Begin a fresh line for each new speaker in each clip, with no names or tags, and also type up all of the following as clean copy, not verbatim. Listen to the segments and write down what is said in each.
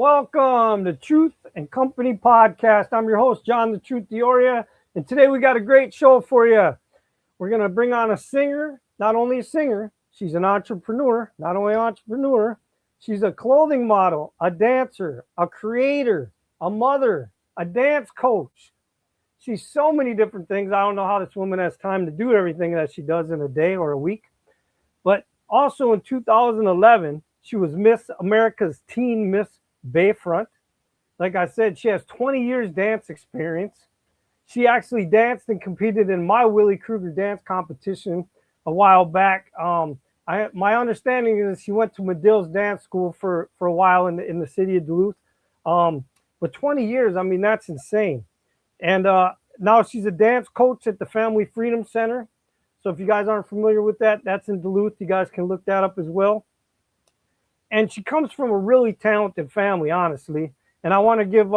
Welcome to Truth and Company Podcast. I'm your host, John the Truth Dioria, and today we got a great show for you. We're going to bring on a singer, not only a singer, she's an entrepreneur, not only an entrepreneur, she's a clothing model, a dancer, a creator, a mother, a dance coach. She's so many different things. I don't know how this woman has time to do everything that she does in a day or a week. But also in 2011, she was Miss America's Teen Miss Bayfront. Like I said, she has 20 years dance experience. She actually danced and competed in my Willie Kruger dance competition a while back. My understanding is she went to Medill's dance school for a while in the city of Duluth. But 20 years, I mean, that's insane. And now she's a dance coach at the Family Freedom Center. So if you guys aren't familiar with that, that's in Duluth. You guys can look that up as well. And she comes from a really talented family, honestly. And I want to give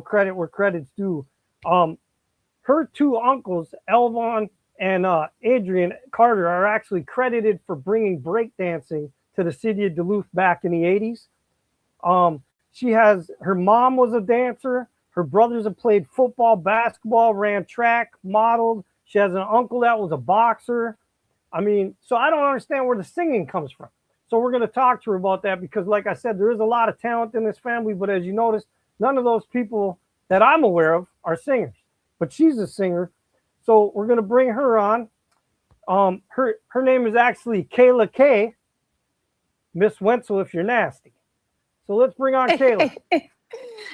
credit where credit's due. Her two uncles, Elvon and Adrian Carter, are actually credited for bringing breakdancing to the city of Duluth back in the 80s. Her mom was a dancer. Her brothers have played football, basketball, ran track, modeled. She has an uncle that was a boxer. I mean, so I don't understand where the singing comes from. So we're going to talk to her about that because, like I said, there is a lot of talent in this family. But as you notice, none of those people that I'm aware of are singers. But she's a singer. So we're going to bring her on. Her name is actually Kayla K. Miss Wenzel, if you're nasty. So let's bring on Kayla.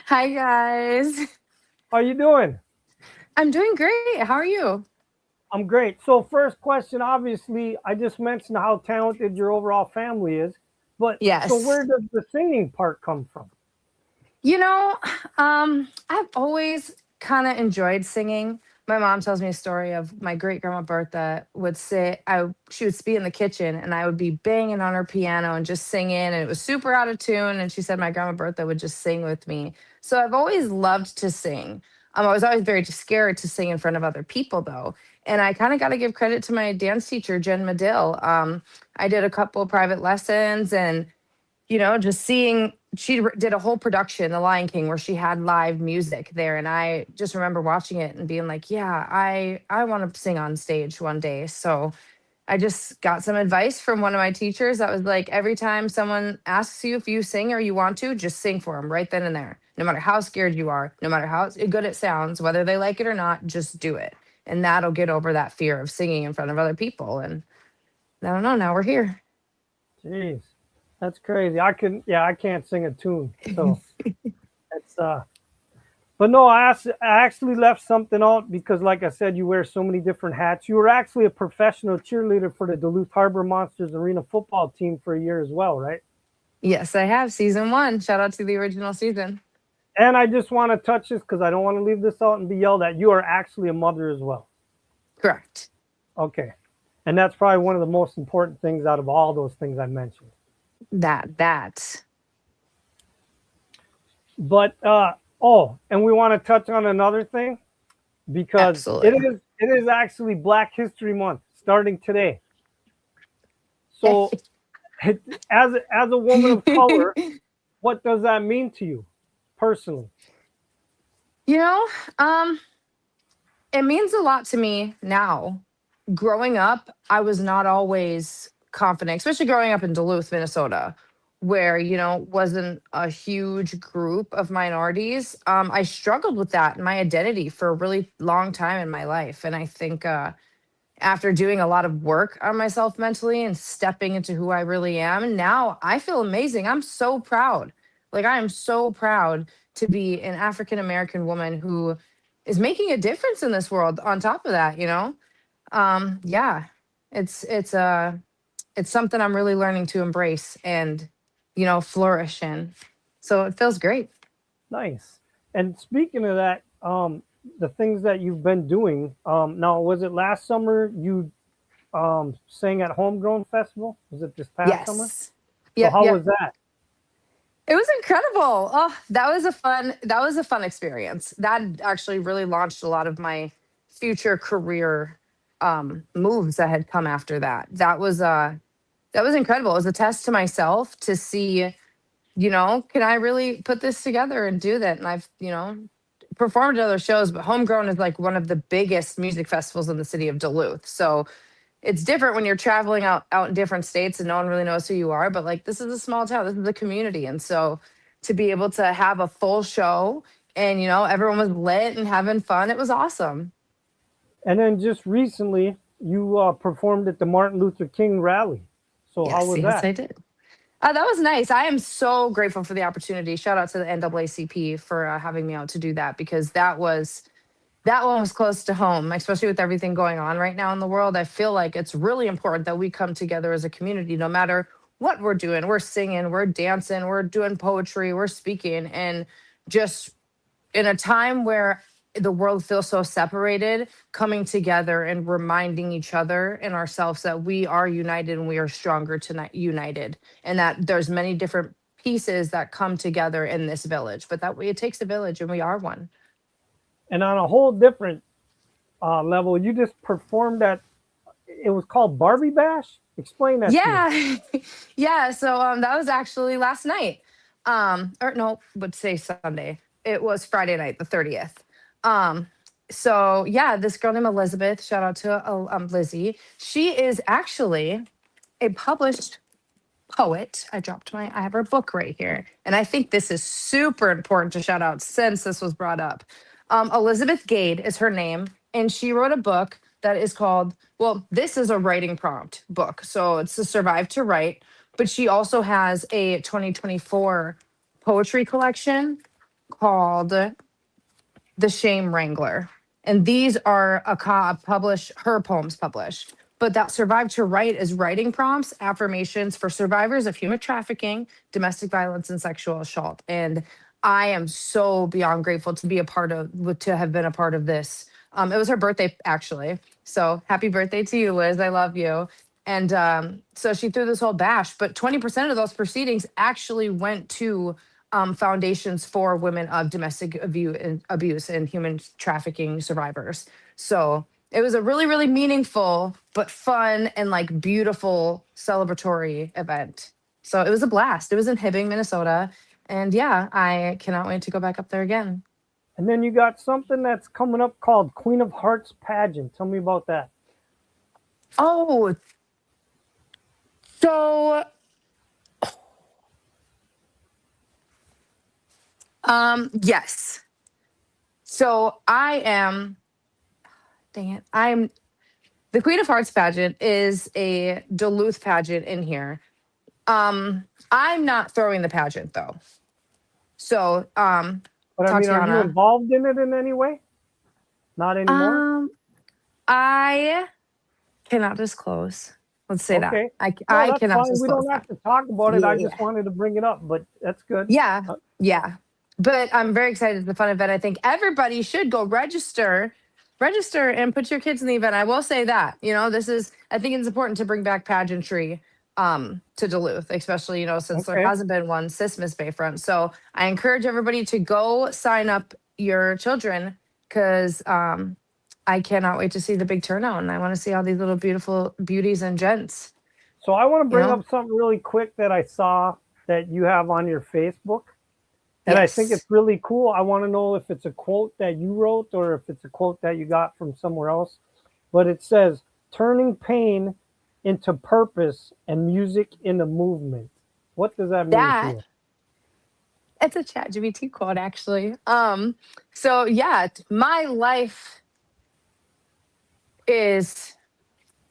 Hi, guys.
How you doing?
I'm doing great. How are you?
I'm great. So first question, obviously, I just mentioned how talented your overall family is. But
Yes.
So where does the singing part come from?
I've always kind of enjoyed singing. My mom tells me a story of my great grandma Bertha would she would be in the kitchen and I would be banging on her piano and just singing, and it was super out of tune. And she said my grandma Bertha would just sing with me. So I've always loved to sing. I was always very scared to sing in front of other people, though. And I kind of got to give credit to my dance teacher, Jen Medill. I did a couple of private lessons, and just seeing did a whole production, The Lion King, where she had live music there. And I just remember watching it and being like, yeah, I want to sing on stage one day. So I just got some advice from one of my teachers that was like, every time someone asks you if you sing or you want to, just sing for them right then and there. No matter how scared you are, no matter how good it sounds, whether they like it or not, just do it. And that'll get over that fear of singing in front of other people. And I don't know, now we're here.
Jeez, that's crazy. I can't sing a tune. So it's but no, I actually left something out because, like I said, you wear so many different hats. You were actually a professional cheerleader for the Duluth Harbor Monsters Arena football team for a year as well, right?
Yes, I have. Season 1. Shout out to the original season.
And I just want to touch this because I don't want to leave this out and be yelled at. You are actually a mother as well.
Correct.
Okay. And that's probably one of the most important things out of all those things I mentioned.
That.
But and we want to touch on another thing because
Absolutely.
it is actually Black History Month starting today. So as a woman of color, what does that mean to you personally?
It means a lot to me now. Growing up, I was not always confident, especially growing up in Duluth, Minnesota, where, wasn't a huge group of minorities. I struggled with that, my identity, for a really long time in my life. And I think after doing a lot of work on myself mentally and stepping into who I really am, now I feel amazing. I'm so proud. Like, I am so proud to be an African American woman who is making a difference in this world. On top of that, yeah, it's something I'm really learning to embrace and flourish in. So it feels great.
Nice. And speaking of that, the things that you've been doing, now was it last summer you sang at Homegrown Festival? Was it this past summer?
Yes.
So how was that?
It was incredible. Oh, that was a fun experience. That actually really launched a lot of my future career moves that had come after that. That was incredible. It was a test to myself to see can I really put this together and do that? And I've, performed at other shows, but Homegrown is like one of the biggest music festivals in the city of Duluth. So it's different when you're traveling out in different states and no one really knows who you are. But like, this is a small town, this is a community. And so to be able to have a full show and, everyone was lit and having fun, it was awesome.
And then just recently, you performed at the Martin Luther King rally. So how
Yes,
was
yes,
that?
I did. That was nice. I am so grateful for the opportunity. Shout out to the NAACP for having me out to do that, because that one was close to home, especially with everything going on right now in the world. I feel like it's really important that we come together as a community, no matter what we're doing. We're singing, we're dancing, we're doing poetry, we're speaking, and just in a time where the world feels so separated, coming together and reminding each other and ourselves that we are united and we are stronger tonight, united, and that there's many different pieces that come together in this village, but that way it takes a village and we are one.
And on a whole different level, you just performed at, it was called Barbie Bash. Explain that to me.
Yeah. Yeah. So that was actually last night. Or no, would say Sunday. It was Friday night, the 30th. Um, so yeah, this girl named Elizabeth, shout out to Lizzie. She is actually a published poet. I have her book right here. And I think this is super important to shout out since this was brought up. Elizabeth Gade is her name, and she wrote a book that is called, well, this is a writing prompt book. So it's to Survive to Write, but she also has a 2024 poetry collection called the Shame Wrangler. And these are published, her poems published. But that Survive to Write is writing prompts, affirmations for survivors of human trafficking, domestic violence, and sexual assault. And I am so beyond grateful to be a part of, to have been a part of this. It was her birthday, actually. So happy birthday to you, Liz. I love you. And so she threw this whole bash, but 20% of those proceedings actually went to foundations for women of domestic abuse and human trafficking survivors. So it was a really, really meaningful, but fun and like beautiful celebratory event. So it was a blast. It was in Hibbing, Minnesota. And yeah, I cannot wait to go back up there again.
And then you got something that's coming up called Queen of Hearts pageant. Tell me about that.
Oh, so yes. So I am, dang it, I'm the Queen of Hearts pageant is a Duluth pageant in here. I'm not throwing the pageant though. So,
But I mean, are you
Tatiana,
involved in it in any way? Not anymore?
um, I cannot disclose. Let's say that.
Okay. No,
I
that's
cannot
fine. We
disclose
don't
that.
have to talk about it. I just
Yeah.
wanted to bring it up, but that's good.
Yeah.
Uh,
Yeah. But I'm very excited. It's a fun event. I think everybody should go register and put your kids in the event. I will say that, I think it's important to bring back pageantry to Duluth, especially, since there
okay.
hasn't been one since Miss Bayfront. So I encourage everybody to go sign up your children, because I cannot wait to see the big turnout, and I want to see all these little beautiful beauties and gents,
So I want to
you
bring
know?
up something really quick that I saw that you have on your Facebook. And I think
Yes.
it's really cool. I want to know if it's a quote that you wrote or if it's a quote that you got from somewhere else. But it says, turning pain into purpose and music into movement. What does that mean to
That
you?
it's a chat GBT quote, actually. So yeah, my life is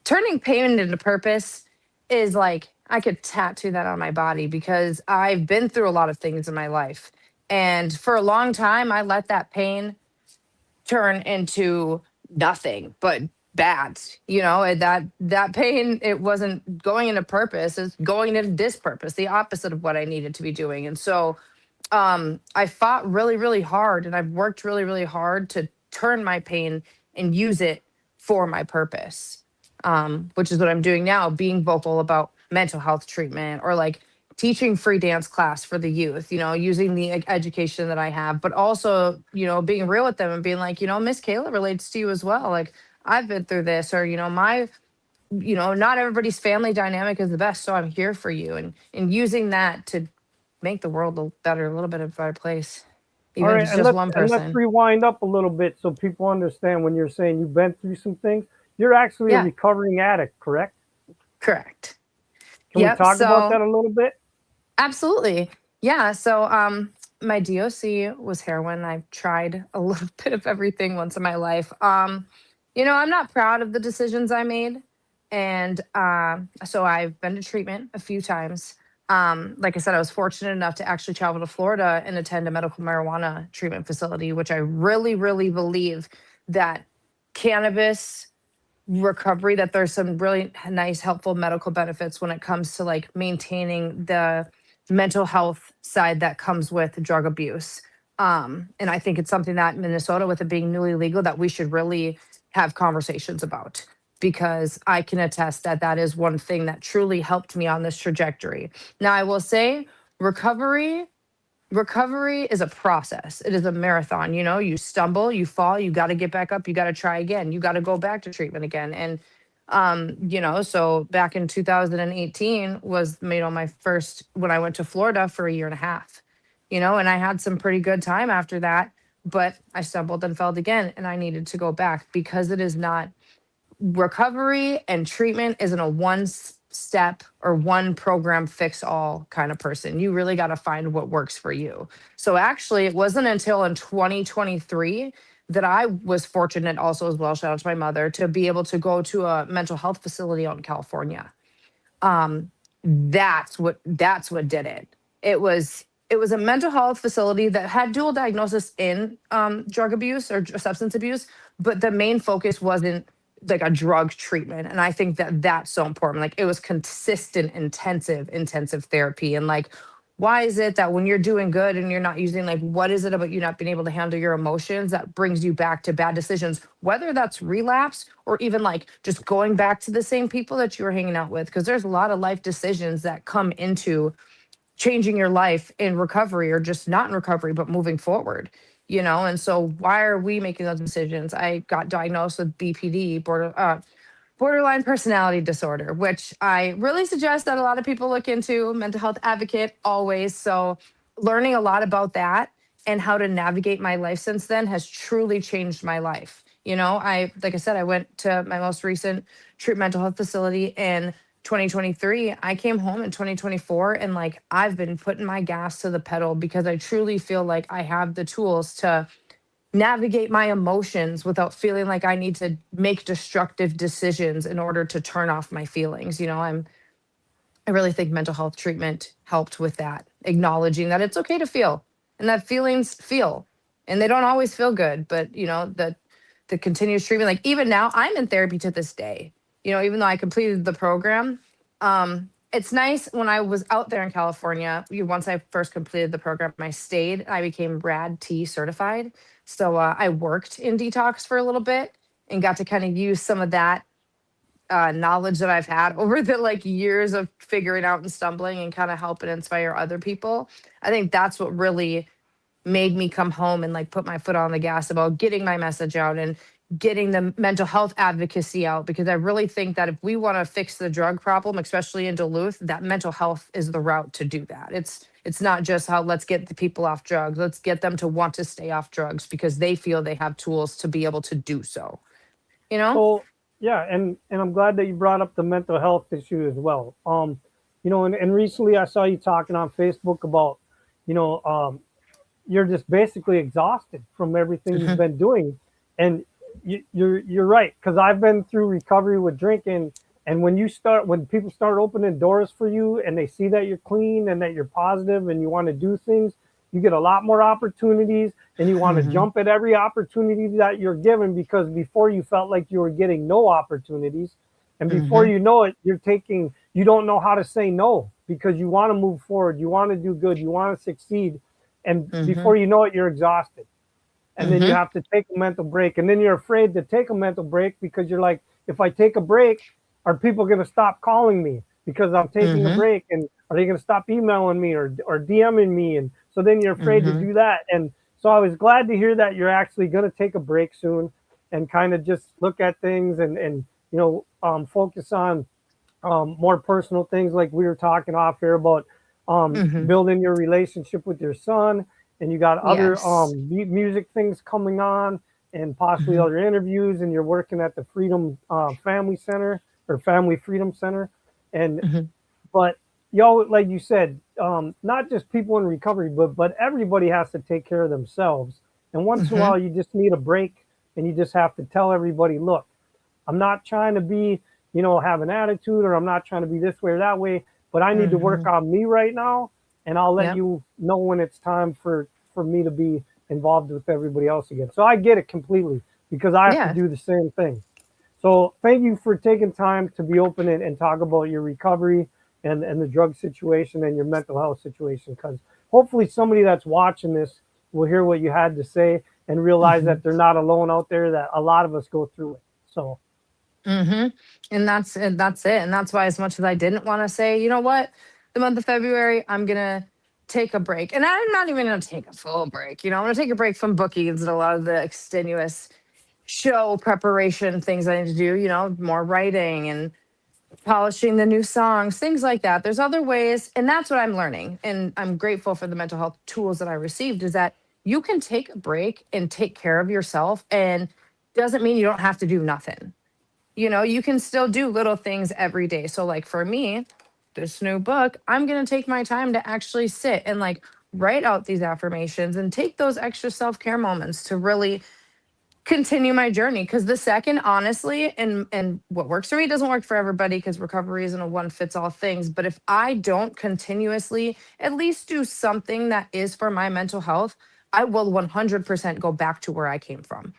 turning pain into purpose is like I could tattoo that on my body, because I've been through a lot of things in my life. And for a long time, I let that pain turn into nothing but bad. And that pain, it wasn't going into purpose, it's going into dispurpose, the opposite of what I needed to be doing. And so I fought really, really hard, and I've worked really, really hard to turn my pain and use it for my purpose, which is what I'm doing now, being vocal about mental health treatment, or like teaching free dance class for the youth, using the education that I have, but also, being real with them and being like, Miss Kayla relates to you as well. Like, I've been through this, or, not everybody's family dynamic is the best. So I'm here for you. And using that to make the world a little bit of a better place,
All
even if
right,
it's just one
and let's
person.
rewind up a little bit so people understand when you're saying you've been through some things. You're actually a
Yeah,
recovering addict, correct?
correct.
Can we
Yep.
talk about
So
that a little bit?
absolutely. Yeah. So my DOC was heroin. I've tried a little bit of everything once in my life. I'm not proud of the decisions I made. And so I've been to treatment a few times. Like I said, I was fortunate enough to actually travel to Florida and attend a medical marijuana treatment facility, which I really, really believe that cannabis recovery, that there's some really nice helpful medical benefits when it comes to like maintaining the mental health side that comes with drug abuse. And I think it's something that Minnesota, with it being newly legal, that we should really have conversations about, because I can attest that that is one thing that truly helped me on this trajectory. Now I will say, recovery recovery is a process. It is a marathon. You stumble, you fall, you got to get back up, you got to try again, you got to go back to treatment again. And so back in 2018 was my first, when I went to Florida for a year and a half. And I had some pretty good time after that, but I stumbled and fell again, and I needed to go back, because it is not, recovery and treatment isn't a step or one program fix all kind of person. You really got to find what works for you. So actually, it wasn't until in 2023 that I was fortunate also as well, shout out to my mother, to be able to go to a mental health facility out in California. um that's what did it. It was a mental health facility that had dual diagnosis in drug abuse or substance abuse, but the main focus wasn't like a drug treatment. And I think that that's so important. Like, it was consistent intensive therapy. And like, why is it that when you're doing good and you're not using, like, what is it about you not being able to handle your emotions that brings you back to bad decisions, whether that's relapse or even like just going back to the same people that you were hanging out with? Because there's a lot of life decisions that come into changing your life in recovery, or just not in recovery but moving forward. And so why are we making those decisions? I got diagnosed with BPD, borderline personality disorder, which I really suggest that a lot of people look into. Mental health advocate always. So learning a lot about that and how to navigate my life since then has truly changed my life. Like I said, I went to my most recent mental health facility in 2023. I came home in 2024, and like, I've been putting my gas to the pedal, because I truly feel like I have the tools to navigate my emotions without feeling like I need to make destructive decisions in order to turn off my feelings. I really think mental health treatment helped with that, acknowledging that it's okay to feel, and that feelings feel, and they don't always feel good. But the continuous treatment, like even now, I'm in therapy to this day. Even though I completed the program, it's nice. When I was out there in California, once I first completed the program, I stayed. I became RAD T certified, so I worked in detox for a little bit and got to kind of use some of that knowledge that I've had over the like years of figuring out and stumbling, and kind of help and inspire other people. I think that's what really made me come home and like put my foot on the gas about getting my message out and getting the mental health advocacy out, because I really think that if we want to fix the drug problem, especially in Duluth, that mental health is the route to do that. It's not just how let's get the people off drugs, let's get them to want to stay off drugs because they feel they have tools to be able to do so, you know?
So yeah, and I'm glad that you brought up the mental health issue as well. And recently I saw you talking on Facebook about, you know, you're just basically exhausted from everything you've
Hmm.
been doing, and you're right, because I've been through recovery with drinking, and when people start opening doors for you and they see that you're clean and that you're positive and you want to do things, you get a lot more opportunities, and you want to
Hmm.
jump at every opportunity that you're given, because before you felt like you were getting no opportunities, and before
Hmm.
you know it, you don't know how to say no, because you want to move forward, you want to do good, you want to succeed, and
Hmm.
before you know it, you're exhausted, and then you
Hmm.
have to take a mental break, and then you're afraid to take a mental break because you're like, if I take a break, are people going to stop calling me because I'm taking a
Hmm.
break, and are they going to stop emailing me or DMing me? And so then you're afraid to
Hmm.
do that. And so I was glad to hear that you're actually going to take a break soon and kind of just look at things, and focus on more personal things, like we were talking off here about
Hmm.
building your relationship with your son, and you got other
Yes.
music things coming on, and possibly
Hmm.
other interviews, and you're working at the Freedom Family Center or Family Freedom Center, and
Hmm.
but yo, like you said, not just people in recovery, but everybody has to take care of themselves. And once in a
Hmm.
while, you just need a break, and you just have to tell everybody, look, I'm not trying to be, have an attitude, or I'm not trying to be this way or that way, but I need to work
Hmm.
on me right now, and I'll let
Yep.
you know when it's time for me to be involved with everybody else again. So I get it completely because I have to
Yeah.
do the same thing. So thank you for taking time to be open and talk about your recovery and the drug situation and your mental health situation. Because hopefully somebody that's watching this will hear what you had to say and realize
Hmm.
that they're not alone out there. That a lot of us go through it. So
Hmm. And that's it. And that's why, as much as I didn't want to say, you know what, the month of February, I'm gonna take a break. And I'm not even gonna take a full break. I'm gonna take a break from bookings and a lot of the extenuous show preparation things I need to do, more writing and polishing the new songs, things like that. There's other ways, and that's what I'm learning. And I'm grateful for the mental health tools that I received, is that you can take a break and take care of yourself, and doesn't mean you don't have to do nothing. You can still do little things every day. So, like for me, this new book, I'm going to take my time to actually sit and like write out these affirmations and take those extra self-care moments to really continue my journey. Because the second, honestly, and what works for me doesn't work for everybody, because recovery isn't a one fits all things. But if I don't continuously at least do something that is for my mental health, I will 100% go back to where I came from.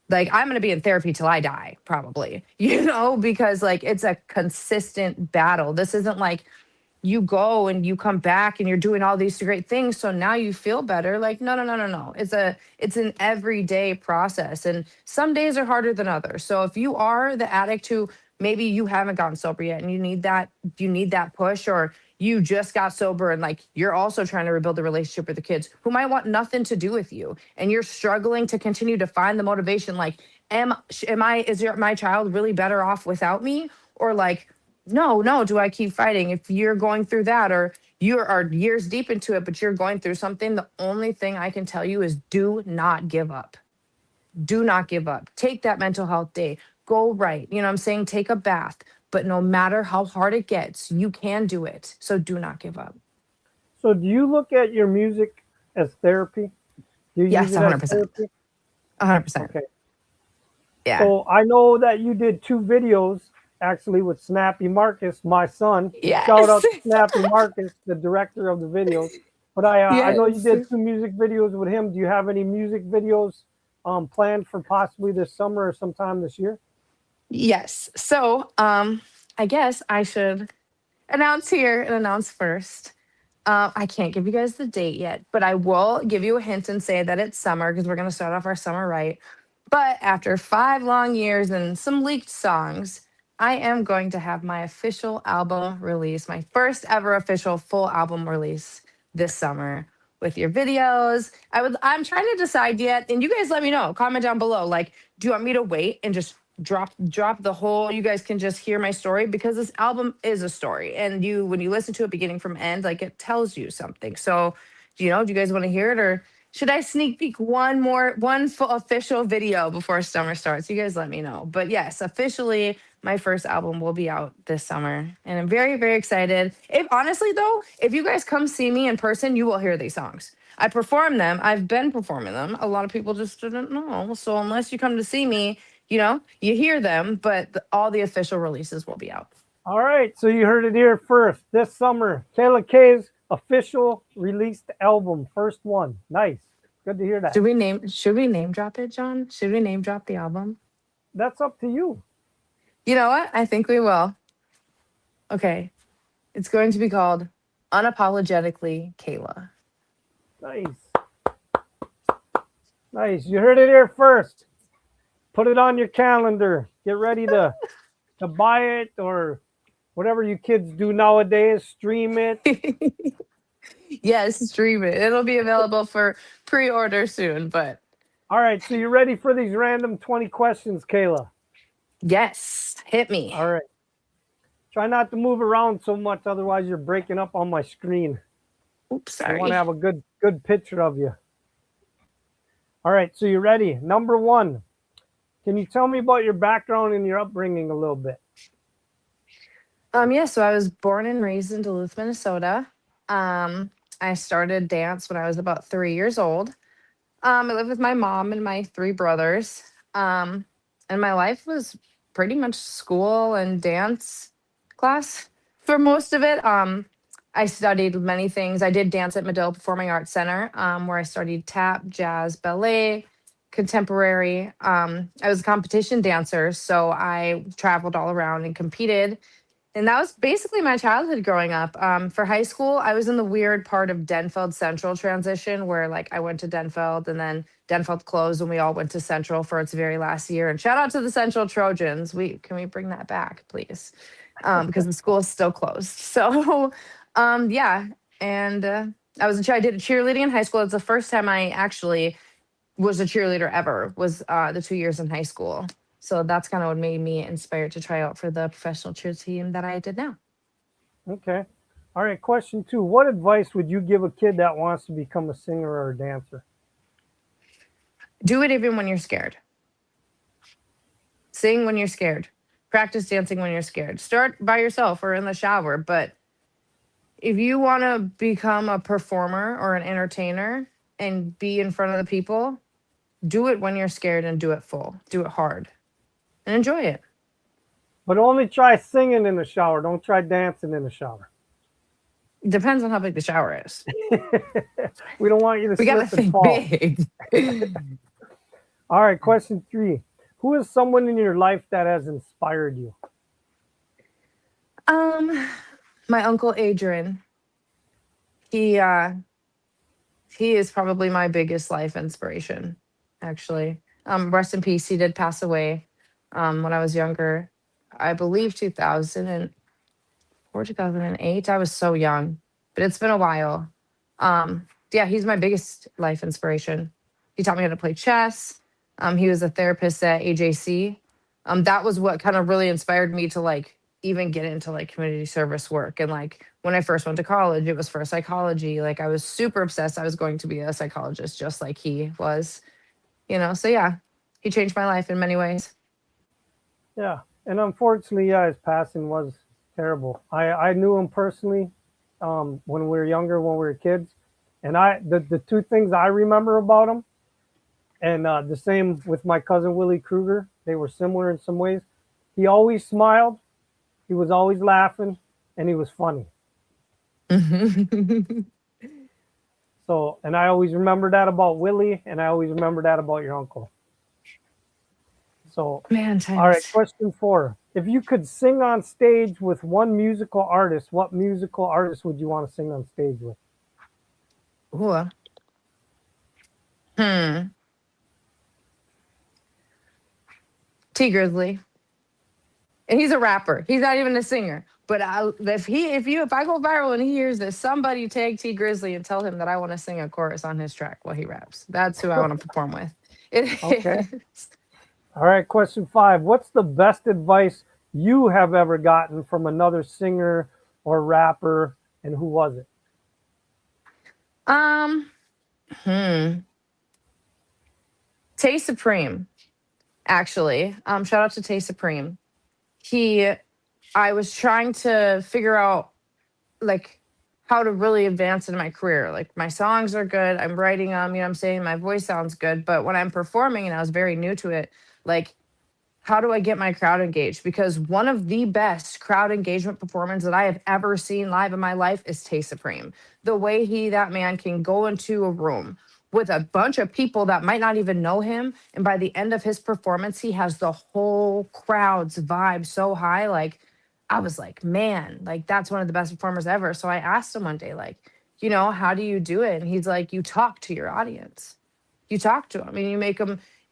Like, I'm going to be in therapy till I die, probably, because like it's a consistent battle. This isn't like you go and you come back and you're doing all these great things, so now you feel better. Like, no, no, no, no, no. It's an everyday process, and some days are harder than others. So if you are the addict who maybe you haven't gotten sober yet and you need that push, or you just got sober and like you're also trying to rebuild a relationship with the kids who might want nothing to do with you, and you're struggling to continue to find the motivation, like, my child really better off without me? Or like, no, no, do I keep fighting? If you're going through that, or you are years deep into it, but you're going through something, the only thing I can tell you is do not give up. Do not give up. Take that mental health day. Go write. You know what I'm saying? Take a bath. But no matter how hard it gets, you can do it. So do not give up.
so do you look at your music as therapy? Do you use
Yes,
it as
100%.
therapy?
100%.
Okay.
Yeah.
So I know that you did two videos actually with Snappy Marcus, my son. Shout
Yes.
out to Snappy Marcus, the director of the videos. But I know you
Yes.
did two music videos with him. Do you have any music videos planned for possibly this summer or sometime this year?
Yes. So, I guess I should announce here and announce first. I can't give you guys the date yet, but I will give you a hint and say that it's summer, because we're going to start off our summer right. But after 5 long years and some leaked songs, I am going to have my official album release, my first ever official full album release this summer, with your videos. I'm trying to decide yet, and you guys let me know. Comment down below. Like, do you want me to wait and just drop the whole, you guys can just hear my story, because this album is a story, and when you listen to it beginning from end, like, it tells you something. So do you guys want to hear it, or should I sneak peek one full official video before summer starts? You guys let me know. But yes, officially, my first album will be out this summer, and I'm very, very excited. If honestly though, if you guys come see me in person, you will hear these songs. I perform them. I've been performing them. A lot of people just didn't know. So unless you come to see me, you hear them, but all the official releases will be out.
All right, so you heard it here first. This summer, Kayla K's official released album, first one. Nice. Good to hear that.
Should we name drop it, John? Should we name drop the album?
That's up to you.
You know what? I think we will. Okay. It's going to be called Unapologetically Kayla.
Nice. Nice. You heard it here first. Put it on your calendar. Get ready to buy it, or whatever you kids do nowadays. Stream it.
Yes, stream it. It'll be available for pre-order soon, but
All right. So you ready for these random 20 questions, Kayla?
yes, hit me.
All right. Try not to move around so much, otherwise you're breaking up on my screen.
Oops,
I want to
sorry.
have a good picture of you. All right, so you ready? Number one, can you tell me about your background and your upbringing a little bit?
Yeah, so I was born and raised in Duluth, Minnesota. Um, I started dance when I was about 3 years old. I lived with my mom and my three brothers. Um, and my life was pretty much school and dance class for most of it. I studied many things. I did dance at Medill Performing Arts Center, where I studied tap, jazz, ballet, contemporary. I was a competition dancer, so I traveled all around and competed, and that was basically my childhood growing up. For high school, I was in the weird part of Denfeld Central transition where like I went to Denfeld and then Denfeld closed and we all went to Central for its very last year. And shout out to the Central Trojans. We bring that back, please? Because the school is still closed. So yeah. And I did cheerleading in high school. It's the first time I actually was a cheerleader ever, was the 2 years in high school. So that's kind of what made me inspired to try out for the professional cheer team that I did now.
Okay. All right, question two. What advice would you give a kid that wants to become a singer or a dancer?
Do it even when you're scared. Sing when you're scared. Practice dancing when you're scared. Start by yourself or in the shower. But if you want to become a performer or an entertainer and be in front of the people, do it when you're scared and do it full. Do it hard and enjoy it.
But only try singing in the shower. Don't try dancing in the shower.
Depends on how big the shower is.
We don't want you to
We got to
slip and
think
fall.
big.
All right, question three. Who is someone in your life that has inspired you?
um, my uncle Adrian. He uh he is probably my biggest life inspiration, actually. Rest in peace. He did pass away when I was younger. I believe 2000 or 2008. I was so young, but it's been a while. Yeah, he's my biggest life inspiration. He taught me how to play chess. He was a therapist at AJC. That was what kind of really inspired me to like even get into like community service work. And like when I first went to college, it was for psychology. Like I was super obsessed. I was going to be a psychologist just like he was. So yeah, he changed my life in many ways.
Yeah, and unfortunately, yeah, his passing was terrible. I knew him personally when we were younger, when we were kids, and the two things I remember about him, and the same with my cousin Willie Kruger, they were similar in some ways. He always smiled, he was always laughing, and he was funny. So, and I always remember that about Willie, and I always remember that about your uncle. So,
Man,
all right,
times.
question four. If you could sing on stage with one musical artist, what musical artist would you want to sing on stage with?
Ooh. Hmm. T Grizzly. And he's a rapper. He's not even a singer. But if I go viral and he hears this, somebody tag T Grizzly and tell him that I want to sing a chorus on his track while he raps. That's who I want to perform with. It
Okay.
is.
All right, question five. What's the best advice you have ever gotten from another singer or rapper, and who was it?
Um. Hmm. Tay Supreme. Actually, shout out to Tay Supreme. He. I was trying to figure out like how to really advance in my career. Like my songs are good. I'm writing them, I'm saying? My voice sounds good. But when I'm performing and I was very new to it, like how do I get my crowd engaged? Because one of the best crowd engagement performances that I have ever seen live in my life is Tay Supreme. The way that man can go into a room with a bunch of people that might not even know him. And by the end of his performance, he has the whole crowd's vibe so high. Like, I was like, man, like that's one of the best performers ever. So I asked him one day, like, how do you do it? And he's like, you talk to your audience. You talk to them and you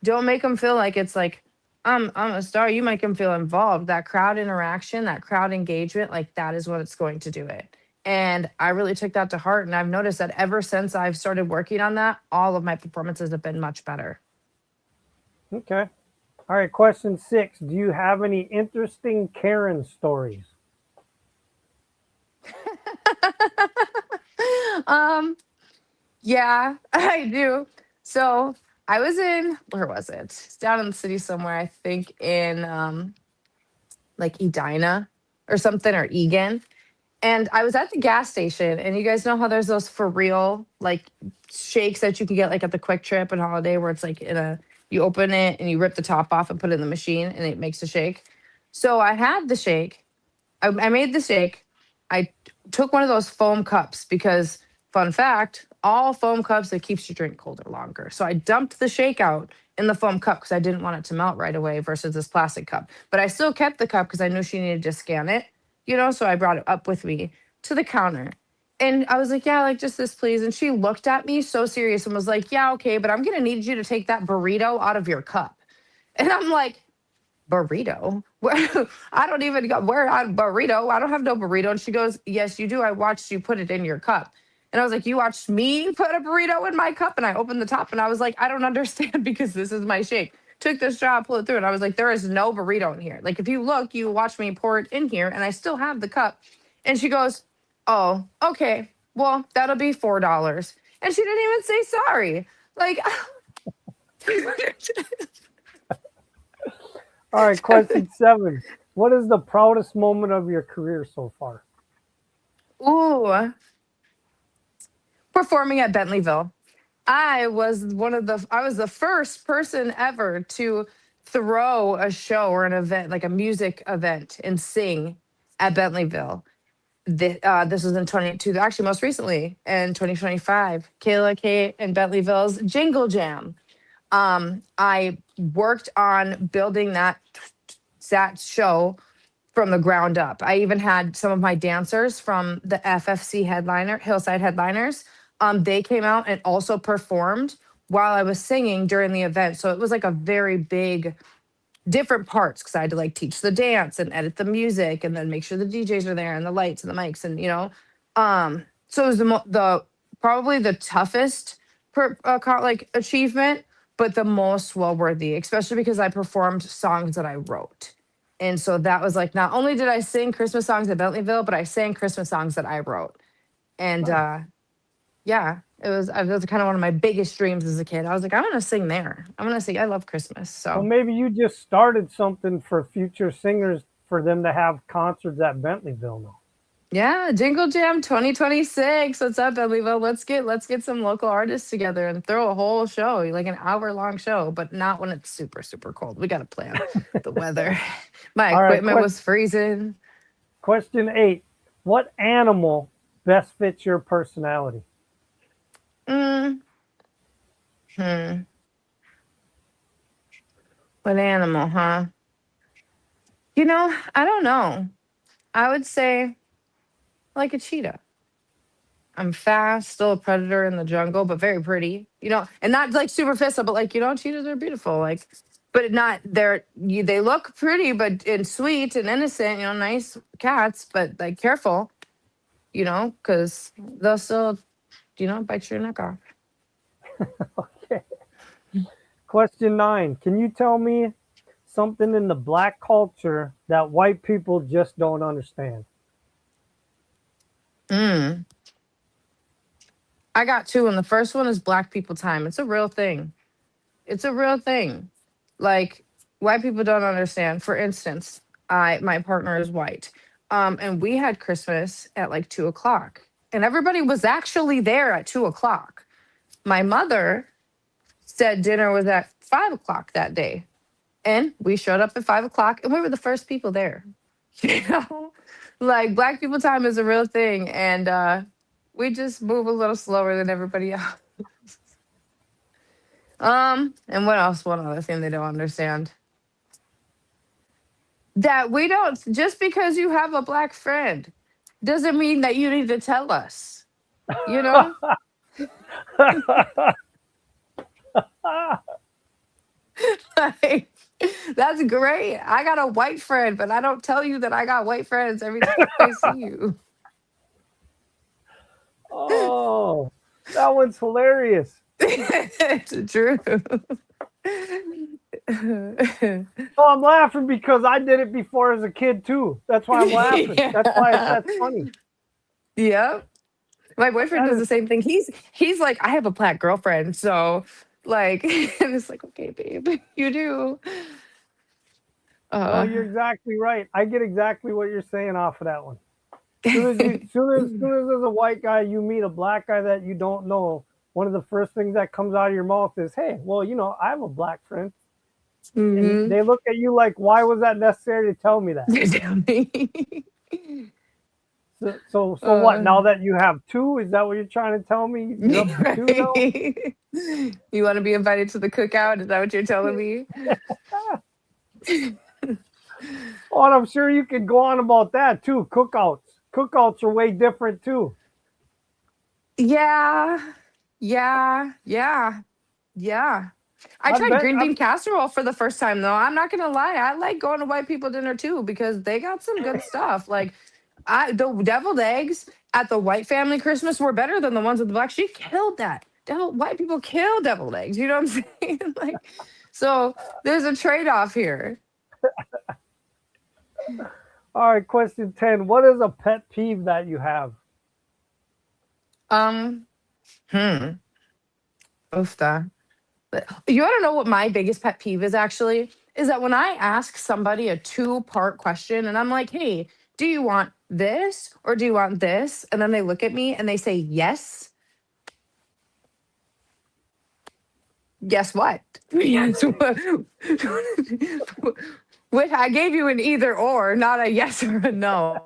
don't make them feel like it's like, I'm a star. You make them feel involved. That crowd interaction, that crowd engagement, like that is what it's going to do it. And I really took that to heart. And I've noticed that ever since I've started working on that, all of my performances have been much better.
Okay. All right, question six. Do you have any interesting Karen stories?
um, yeah, I do. So I was in, where was it? It's down in the city somewhere, I think in like Edina or something, or Egan. And I was at the gas station, and you guys know how there's those for real like shakes that you can get like at the Quick Trip and Holiday, where it's like in a, you open it and you rip the top off and put it in the machine and it makes a shake. So I had the shake. I made the shake. I took one of those foam cups because, fun fact, all foam cups, it keeps your drink colder longer. So I dumped the shake out in the foam cup because I didn't want it to melt right away versus this plastic cup. But I still kept the cup because I knew she needed to scan it, so I brought it up with me to the counter. And I was like, yeah, like just this, please. And she looked at me so serious and was like, yeah, okay, but I'm going to need you to take that burrito out of your cup. And I'm like, burrito? Where I don't even go where I burrito. I don't have no burrito. And she goes, yes, you do. I watched you put it in your cup. And I was like, you watched me put a burrito in my cup? And I opened the top and I was like, I don't understand because this is my shake. Took the straw, pulled it through, and I was like, there is no burrito in here. Like if you look, you watch me pour it in here, and I still have the cup. And she goes, oh, okay. Well, that'll be $4. And she didn't even say sorry. Like
All right, question 7. What is the proudest moment of your career so far?
ooh, performing at Bentleyville. I was the first person ever to throw a show or an event, like a music event, and sing at Bentleyville. This was in 22, actually most recently in 2025. Kayla K and Bentleyville's Jingle Jam. I worked on building that show from the ground up. I even had some of my dancers from the FFC headliner, Hillside Headliners. They came out and also performed while I was singing during the event. So it was like a very big, different parts because I had to like teach the dance and edit the music and then make sure the DJs are there and the lights and the mics so it was the probably the toughest like achievement, but the most well worthy, especially because I performed songs that I wrote. And so that was like, not only did I sing Christmas songs at Bentleyville, but I sang Christmas songs that I wrote. And
Nice.
yeah, it was kind of one of my biggest dreams as a kid. I was like, I'm gonna sing there. I'm gonna sing. I love Christmas.
So
So
maybe you just started something for future singers for them to have concerts at Bentleyville now.
yeah, Jingle Jam 2026. What's up, Bentleyville? Let's get some local artists together and throw a whole show, like an hour-long show, but not when it's super, super cold. We gotta plan the weather. My
All right,
equipment was freezing.
question 8. What animal best fits your personality?
Mm, hmm. What animal, huh? I don't know. I would say like a cheetah. I'm fast, still a predator in the jungle, but very pretty, and not like superficial, but like, cheetahs are beautiful. Like, but not they look pretty, but and sweet and innocent, nice cats, but like careful, because they'll still, bite your neck off.
Okay. Question 9. Can you tell me something in the black culture that white people just don't understand?
Mm. I got two, and the first one is Black People Time. It's a real thing. It's a real thing. Like white people don't understand. For instance, my partner is white. And we had Christmas at like 2 o'clock. And everybody was actually there at 2 o'clock. My mother said dinner was at 5 o'clock that day. And we showed up at 5 o'clock and we were the first people there. You know? Like Black people time is a real thing. And we just move a little slower than everybody else. And what else? One other thing they don't understand. That we don't, just because you have a black friend doesn't mean that you need to tell us, you know? Like, that's great. I got a white friend, but I don't tell you that I got white friends every time I see you.
Oh, that one's hilarious.
It's true.
Oh, I'm laughing because I did it before as a kid too. That's why I'm laughing. That's
Yeah.
that's funny.
Yep. My boyfriend
That
does
is,
the same thing. He's like, I have a black girlfriend, so like, and it's like, okay, babe, you do.
no,
Uh,
you're exactly right. I get exactly what you're saying off of that one. Soon as as a white guy you meet a black guy that you don't know, one of the first things that comes out of your mouth is, "Hey, well, I have a black friend," and
mm-hmm.
they look at you like, "Why was that necessary to tell me that?"
Tell me.
So what?
uh,
Now that you have two, is that what you're trying to tell me? You're up to two now.
right. You want to be invited to the cookout? Is that what you're telling me?
Oh, and I'm sure you could go on about that too. Cookouts are way different too.
Yeah, yeah, yeah. I
I've
tried
been,
green
I've,
bean casserole for the first time though. I'm not gonna lie. I like going to white people dinner too because they got some good stuff. Like the deviled eggs at the white family Christmas were better than the ones with the black. She killed that. White people kill deviled eggs. You know what I'm saying? Like, so there's a trade-off here.
all right, question 10. What is a pet peeve that you have?
Um, hmm. Oofta. You want to know what my biggest pet peeve is actually? Is that when I ask somebody a two-part question and I'm like, hey, do you want this or do you want this? And then they look at me and they say yes. Guess what? Yes. What I gave you an either or, not a yes or a no.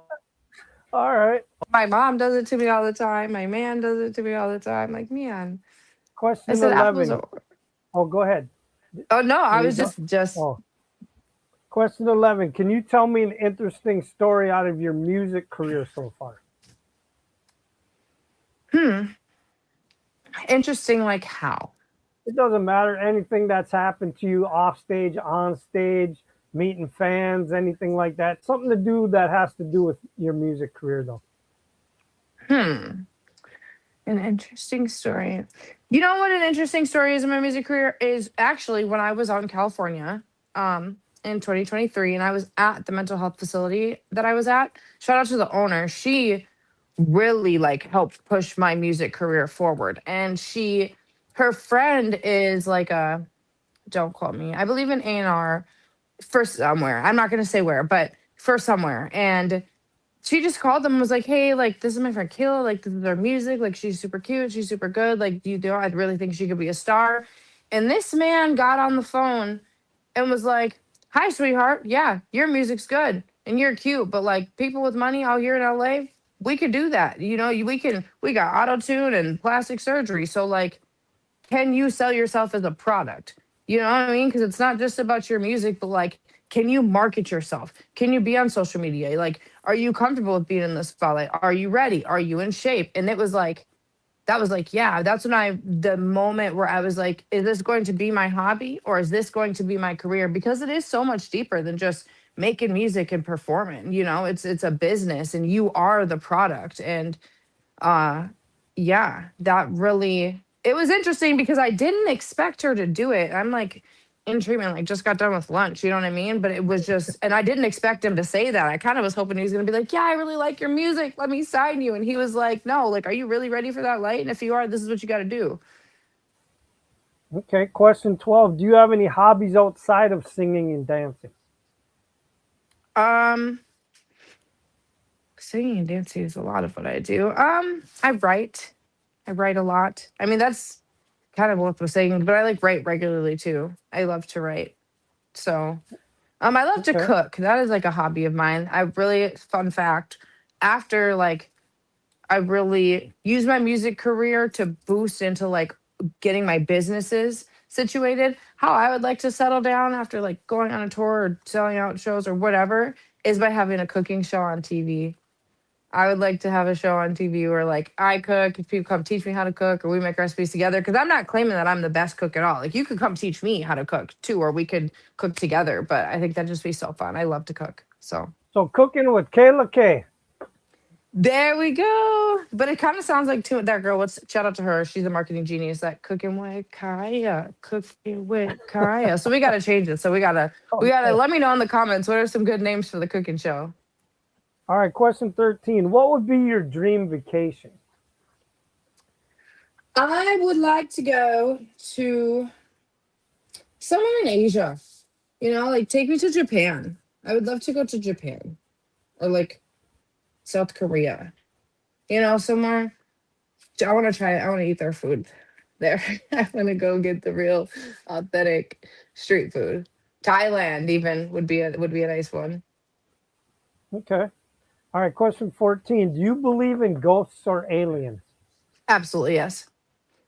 All right.
My mom does it to me all the time. My man does it to me all the time. Like, man, I
Question
said apples
11.
are.
Oh, go ahead.
Oh no, I
Were you
was
done?
just.
Oh, question 11. Can you tell me an interesting story out of your music career so far?
Interesting. Like how?
It doesn't matter anything that's happened to you off stage, on stage, meeting fans, anything like that. Something to do that has to do with your music career, though.
Hmm. An interesting story. You know what an interesting story is in my music career is actually when I was out in California in 2023 and I was at the mental health facility that I was at. Shout out to the owner. She really like helped push my music career forward. And her friend is like a don't quote me. I believe in A&R for somewhere. I'm not going to say where, but for somewhere. And she just called them and was like, hey, like, this is my friend Kayla. Like, this is their music. Like, she's super cute. She's super good. Like, you know, I really think she could be a star. And this man got on the phone and was like, hi, sweetheart. Yeah, your music's good and you're cute. But like, people with money out here in LA, we could do that. You know, we got auto tune and plastic surgery. So, like, can you sell yourself as a product? You know what I mean? Because it's not just about your music, but like, can you market yourself? Can you be on social media? Like, are you comfortable with being in the spotlight? Are you ready? Are you in shape? And it was like, that was like, yeah, that's when the moment where I was like, is this going to be my hobby or is this going to be my career? Because it is so much deeper than just making music and performing. You know, it's a business and you are the product. And uh yeah, that really it was interesting because I didn't expect her to do it. I'm like in treatment, like just got done with lunch, you know what I mean? But it was just and I didn't expect him to say that. I kind of was hoping he was gonna be like, yeah, I really like your music, let me sign you. And he was like, no, like, are you really ready for that light? And if you are, this is what you got to do.
Okay, question 12. Do you have any hobbies outside of singing and dancing?
um Singing and dancing is a lot of what I do. I write a lot. I mean, that's kind of what was saying, but I like write regularly too. I love to write. So, I love to
Okay.
cook. That is like a hobby of mine. I really, fun fact, after like, I really use my music career to boost into like getting my businesses situated. How I would like to settle down after like going on a tour or selling out shows or whatever is by having a cooking show on TV. I would like to have a show on TV where like I cook, if people come teach me how to cook, or we make recipes together. Because I'm not claiming that I'm the best cook at all. Like you could come teach me how to cook too, or we could cook together. But I think that'd just be so fun. I love to cook. So
So, cooking with Kayla K.
there we go. But it kind of sounds like that girl. What's shout out to her? She's a marketing genius. That cooking with Kaya, cooking with Kaya. So we gotta change it. So we gotta
Okay.
let me know in the comments what are some good names for the cooking show.
All right, question 13. What would be your dream vacation?
I would like to go to somewhere in Asia. Like take me to Japan. I would love to go to Japan or like South Korea. Somewhere. I want to eat their food there. I want to go get the real authentic street food. Thailand even would be a nice one.
Okay. All right. Question 14. Do you believe in ghosts or aliens?
Absolutely, yes.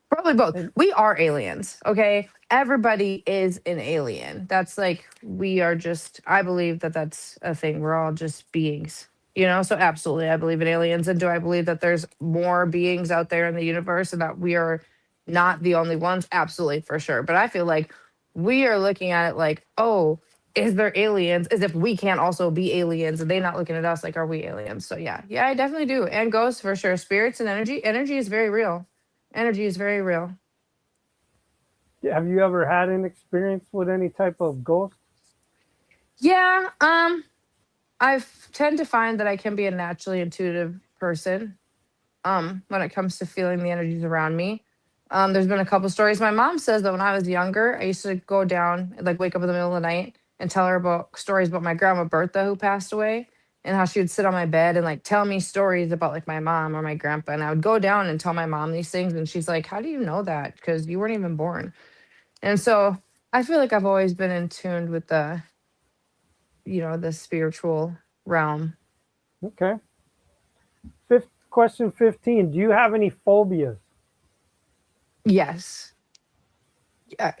Probably both.
And
We are aliens, okay? Everybody is an alien. That's like we are just I believe that that's a thing. We're all just beings. So absolutely I believe in aliens. And do I believe that there's more beings out there in the universe and that we are not the only ones? Absolutely, for sure. But I feel like we are looking at it like, "Oh, is there aliens?" As if we can't also be aliens and they not looking at us like, "Are we aliens?" So yeah. Yeah, I definitely do. And ghosts for sure. Spirits and energy. Energy is very real. Energy is very real.
have you ever had an experience with any type of ghost?
Yeah, I tend to find that I can be a naturally intuitive person. When it comes to feeling the energies around me. There's been a couple stories. My mom says that when I was younger, I used to go down, like wake up in the middle of the night and tell her about stories about my grandma Bertha who passed away, and how she would sit on my bed and like tell me stories about like my mom or my grandpa. And I would go down and tell my mom these things, and she's like, "How do you know that? Because you weren't even born." And so I feel like I've always been in tune with the spiritual realm.
Okay. Fifth question 15. Do you have any phobias?
Yes.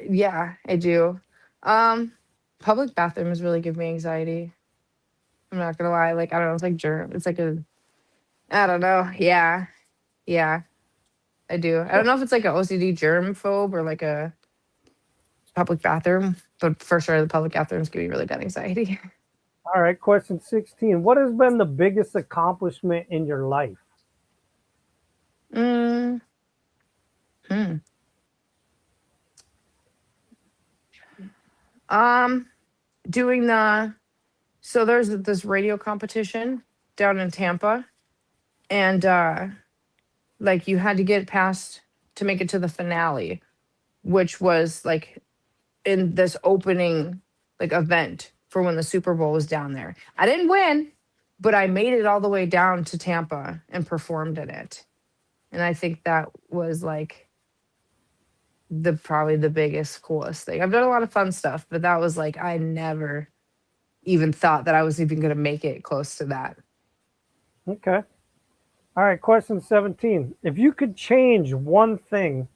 Yeah, I do. Um, Public bathrooms really give me anxiety. I'm not gonna lie. Like, I don't know, it's like germ. It's like I don't know. Yeah, yeah, I do. I don't know if it's like a OCD germ phobe or like a public bathroom, but for sure the public bathrooms give me really bad anxiety.
All right. Question 16. What has been the biggest accomplishment in your life?
mm, hmm. Um, Doing so there's this radio competition down in Tampa, and like you had to get past to make it to the finale, which was like in this opening like event for when the Super Bowl was down there. I didn't win, but I made it all the way down to Tampa and performed in it. And I think that was like the probably the biggest coolest thing. I've done a lot of fun stuff, but that was like I never even thought that I was even going to make it close to that.
Okay. All right. Question 17. If you could change one thing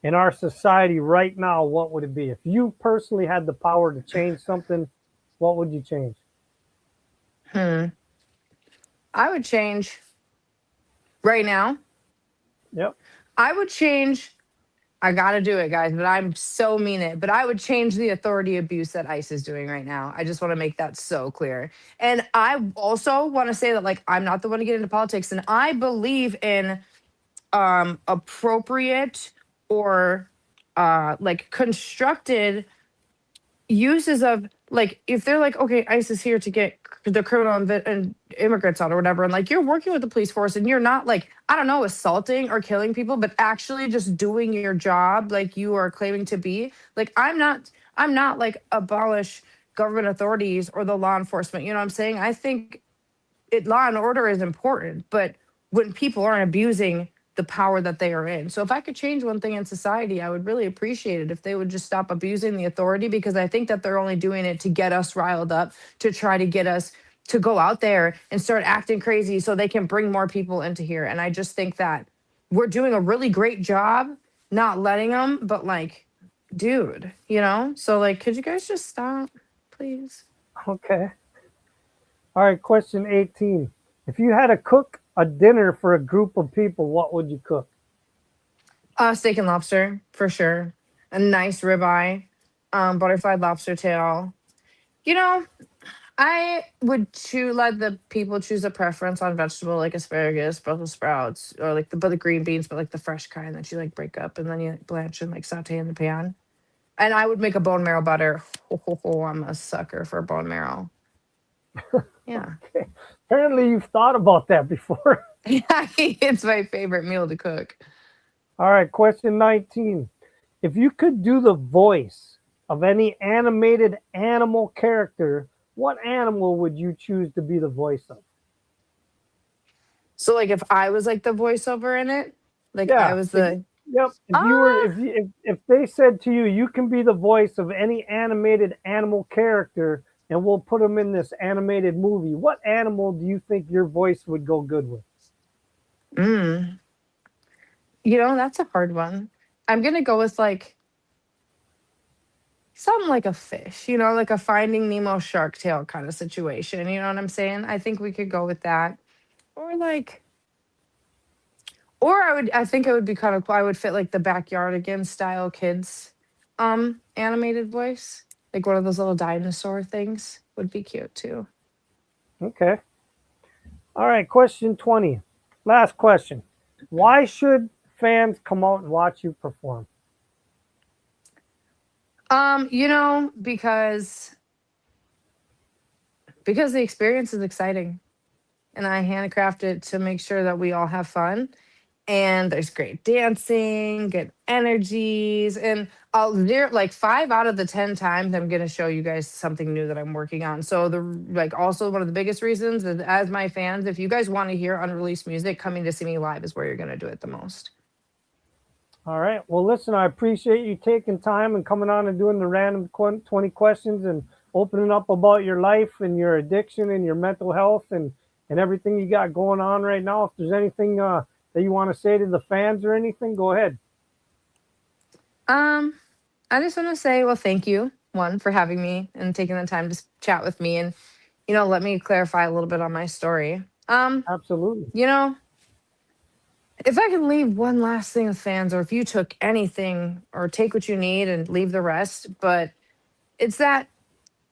in our society right now, what would it be? If you personally had the power to change something, what would you change?
Hmm. I would change right now.
Yep.
I would change I gotta do it, guys, but I'm so mean it. But I would change the authority abuse that ICE is doing right now. I just want to make that so clear. And I also want to say that like I'm not the one to get into politics, and I believe in appropriate or like constructed uses of like if they're like okay ICE is here to get the criminal and immigrants out or whatever, and like you're working with the police force and you're not like I don't know assaulting or killing people but actually just doing your job like you are claiming to be, like I'm not like abolish government authorities or the law enforcement, you know what I'm saying? I think law and order is important, but when people aren't abusing the power that they are in. So if I could change one thing in society, I would really appreciate it if they would just stop abusing the authority, because I think that they're only doing it to get us riled up, to try to get us to go out there and start acting crazy so they can bring more people into here. And I just think that we're doing a really great job not letting them, but like, dude, So like, could you guys just stop, please?
Okay. All right. Question 18. If you had to cook a dinner for a group of people, what would you cook?
Steak and lobster for sure. A nice ribeye, butterflied lobster tail. You know, I would let the people choose a preference on vegetable like asparagus, Brussels sprouts, or like the green beans, but like the fresh kind that you like break up and then you blanch and like saute in the pan. And I would make a bone marrow butter. I'm a sucker for bone marrow. Yeah.
Okay. Apparently, you've thought about that before.
Yeah, it's my favorite meal to cook.
All right, question 19. If you could do the voice of any animated animal character, what animal would you choose to be the voice of?
So like if I was like the voiceover in it, like I
Yeah.
was the
Yep. If you were,
ah
if they said to you, you can be the voice of any animated animal character, and we'll put them in this animated movie, what animal do you think your voice would go good with?
mm, that's a hard one. I'm gonna go with like something like a fish, like a Finding Nemo Shark Tale kind of situation. You know what I'm saying? I think we could go with that. Or like, or I think it would be kind of cool. I would fit like the Backyardigans style kids animated voice. Like one of those little dinosaur things would be cute too.
Okay. All right. Question 20. Last question. Why should fans come out and watch you perform?
Because the experience is exciting and I handcraft it to make sure that we all have fun. And there's great dancing, good energies, and there like 5 out of the 10 times I'm gonna show you guys something new that I'm working on. So also one of the biggest reasons is as my fans, if you guys want to hear unreleased music, coming to see me live is where you're gonna do it the most.
All right. Well, listen, I appreciate you taking time and coming on and doing the random 20 questions and opening up about your life and your addiction and your mental health and everything you got going on right now. If there's anything that you want to say to the fans or anything, go ahead.
Um, I just want to say, well, thank you, one, for having me and taking the time to chat with me and let me clarify a little bit on my story.
Absolutely.
You know, if I can leave one last thing with fans, or if you took anything, or take what you need and leave the rest, but it's that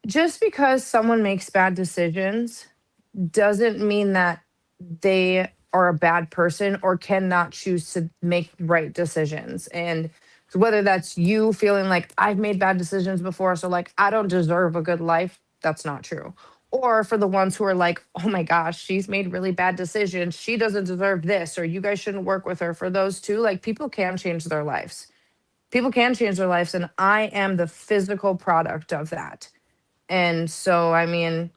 just because someone makes bad decisions doesn't mean that they are a bad person or cannot choose to make right decisions. And whether that's you feeling like I've made bad decisions before, so like I don't deserve a good life, that's not true. Or for the ones who are like, oh my gosh, she's made really bad decisions. She doesn't deserve this, or you guys shouldn't work with her. For those two, like people can change their lives. People can change their lives. And I am the physical product of that. And so, I mean,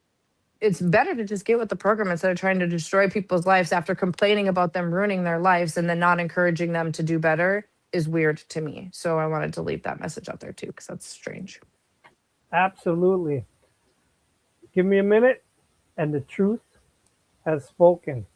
it's better to just get with the program instead of trying to destroy people's lives after complaining about them ruining their lives and then not encouraging them to do better is weird to me. So I wanted to leave that message out there too, because that's strange.
Absolutely. Give me a minute, and the truth has spoken.